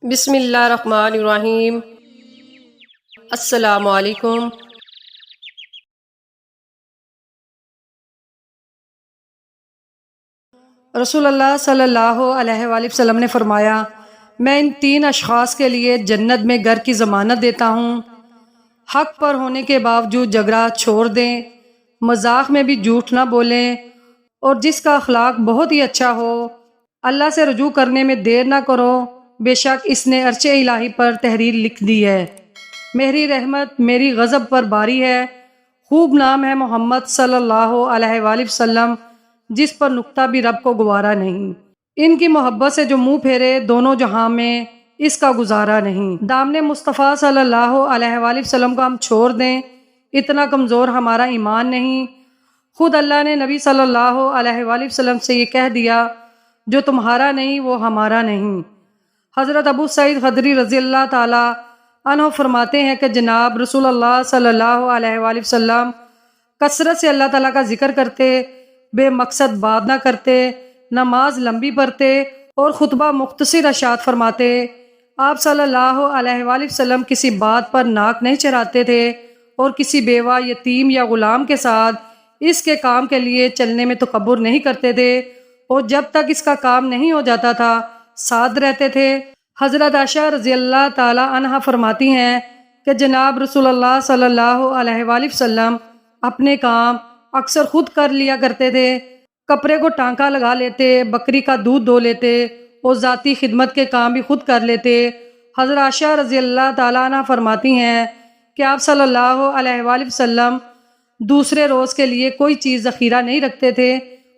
بسم اللہ الرحمن الرحیم۔ السلام علیکم۔ رسول اللہ صلی اللہ علیہ وآلہ وسلم نے فرمایا، میں ان 3 اشخاص کے لیے جنت میں گھر کی ضمانت دیتا ہوں: حق پر ہونے کے باوجود جھگڑا چھوڑ دیں، مذاق میں بھی جھوٹ نہ بولیں، اور جس کا اخلاق بہت ہی اچھا ہو۔ اللہ سے رجوع کرنے میں دیر نہ کرو، بے شک اس نے عرش الہی پر تحریر لکھ دی ہے۔ میری رحمت میری غضب پر باری ہے۔ خوب نام ہے محمد صلی اللہ علیہ وآلہ وسلم، جس پر نقطہ بھی رب کو گوارا نہیں۔ ان کی محبت سے جو منہ پھیرے دونوں جہاں میں اس کا گزارا نہیں۔ دامن مصطفیٰ صلی اللہ علیہ وآلہ وسلم کو ہم چھوڑ دیں، اتنا کمزور ہمارا ایمان نہیں۔ خود اللہ نے نبی صلی اللہ علیہ وآلہ وسلم سے یہ کہہ دیا، جو تمہارا نہیں وہ ہمارا نہیں۔ حضرت ابو سعید خدری رضی اللہ تعالی عنہ فرماتے ہیں کہ جناب رسول اللہ صلی اللہ علیہ وآلہ وسلم کثرت سے اللہ تعالیٰ کا ذکر کرتے، بے مقصد بات نہ کرتے، نماز لمبی پڑھتے اور خطبہ مختصر ارشاد فرماتے۔ آپ صلی اللہ علیہ وآلہ وسلم کسی بات پر ناک نہیں چڑھاتے تھے اور کسی بیوہ، یتیم یا غلام کے ساتھ اس کے کام کے لیے چلنے میں تکبر نہیں کرتے تھے، اور جب تک اس کا کام نہیں ہو جاتا تھا ساتھ رہتے تھے۔ حضرت عائشہ رضی اللہ تعالی عنہا فرماتی ہیں کہ جناب رسول اللہ صلی اللہ علیہ وآلہ وسلم اپنے کام اکثر خود کر لیا کرتے تھے، کپڑے کو ٹانکا لگا لیتے، بکری کا دودھ دھو لیتے اور ذاتی خدمت کے کام بھی خود کر لیتے۔ حضرت عائشہ رضی اللہ تعالی عنہا فرماتی ہیں کہ آپ صلی اللہ علیہ وآلہ وسلم دوسرے روز کے لیے کوئی چیز ذخیرہ نہیں رکھتے تھے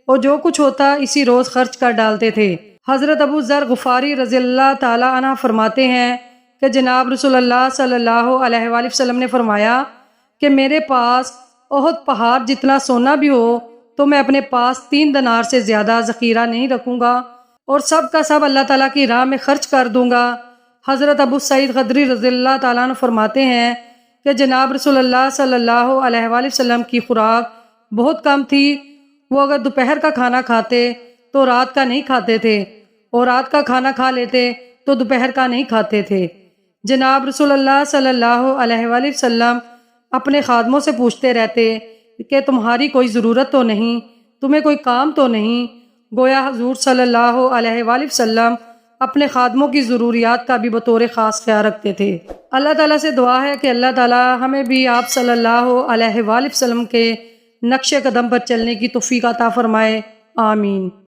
اور جو کچھ ہوتا اسی روز خرچ کر ڈالتے تھے۔ حضرت ابو ذر غفاری رضی اللہ تعالی عنہ فرماتے ہیں کہ جناب رسول اللہ صلی اللہ علیہ وآلہ وسلم نے فرمایا کہ میرے پاس احد پہاڑ جتنا سونا بھی ہو تو میں اپنے پاس 3 دینار سے زیادہ ذخیرہ نہیں رکھوں گا اور سب کا سب اللہ تعالیٰ کی راہ میں خرچ کر دوں گا۔ حضرت ابو سعید خدری رضی اللہ تعالیٰ عنہ فرماتے ہیں کہ جناب رسول اللہ صلی اللہ علیہ وآلہ وسلم کی خوراک بہت کم تھی۔ وہ اگر دوپہر کا کھانا کھاتے تو رات کا نہیں کھاتے تھے، اور رات کا کھانا کھا لیتے تو دوپہر کا نہیں کھاتے تھے۔ جناب رسول اللہ صلی اللہ علیہ وآلہ وسلم اپنے خادموں سے پوچھتے رہتے کہ تمہاری کوئی ضرورت تو نہیں، تمہیں کوئی کام تو نہیں؟ گویا حضور صلی اللہ علیہ وآلہ وسلم اپنے خادموں کی ضروریات کا بھی بطور خاص خیال رکھتے تھے۔ اللہ تعالیٰ سے دعا ہے کہ اللہ تعالیٰ ہمیں بھی آپ صلی اللہ علیہ وآلہ وسلم کے نقش قدم پر چلنے کی توفیق عطا فرمائے، آمین۔